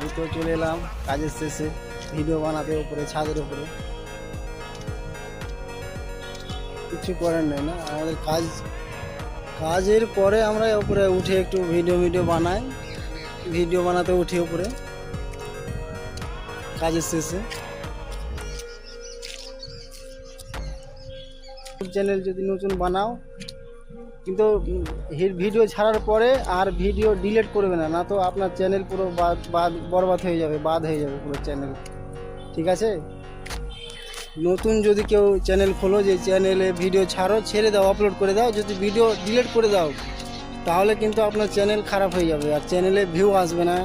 এই তো চলে এলাম কাজের শেষে ভিডিও বানাতে উপরে ছাদের উপরে। কিছু করার নেই না, আমাদের কাজের পরে আমরা উপরে উঠে একটু ভিডিও বানাই, ভিডিও বানাতে উঠি উপরে কাজের শেষে। চ্যানেল যদি নতুন বানাও কিন্তু ভিডিও ছাড়ার পরে আর ভিডিও ডিলিট করবে না, না তো আপনার চ্যানেল পুরো বরবাদ হয়ে যাবে, বাদ হয়ে যাবে পুরো চ্যানেল। ঠিক আছে, নতুন যদি কেউ চ্যানেল খোলো, যে চ্যানেলে ভিডিও ছাড়ো, ছেড়ে দাও, আপলোড করে দাও, যদি ভিডিও ডিলিট করে দাও তাহলে কিন্তু আপনার চ্যানেল খারাপ হয়ে যাবে আর চ্যানেলে ভিউ আসবে না।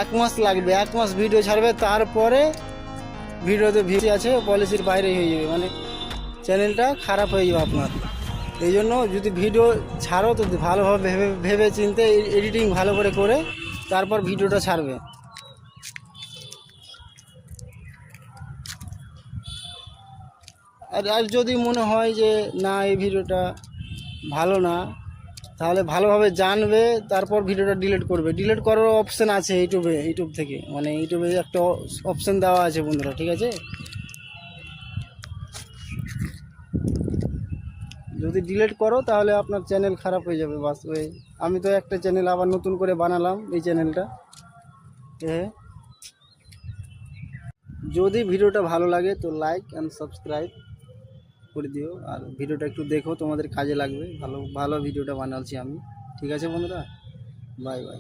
1 মাস লাগবে, 1 মাস ভিডিও ছাড়বে, তারপরে ভিডিওতে ভিউ আছে পলিসির বাইরে হয়ে যাবে, মানে চ্যানেলটা খারাপ হয়ে যাবে আপনার। এই জন্য যদি ভিডিও ছাড়ো তো ভালোভাবে ভেবে চিন্তে এডিটিং ভালো করে তারপর ভিডিওটা ছাড়বে। আর যদি মনে হয় যে না এই ভিডিওটা ভালো না, তাহলে ভালোভাবে জানবে, তারপর ভিডিওটা ডিলিট করবে। ডিলিট করার অপশান আছে ইউটিউব থেকে, মানে ইউটিউবে একটা অপশান দেওয়া আছে বন্ধুরা, ঠিক আছে। যদি ডিলিট করো তাহলে আপনার চ্যানেল খারাপ হয়ে যাবে, বাস ওই। আমি তো একটা চ্যানেল আবার নতুন করে বানালাম, এই চ্যানেলটা। যদি ভিডিওটা ভালো লাগে তো লাইক অ্যান্ড সাবস্ক্রাইব করে দিও, আর ভিডিওটা একটু দেখো, তোমাদের কাজে লাগবে। ভালো ভিডিওটা বানাচ্ছি আমি। ঠিক আছে বন্ধুরা, বাই বাই।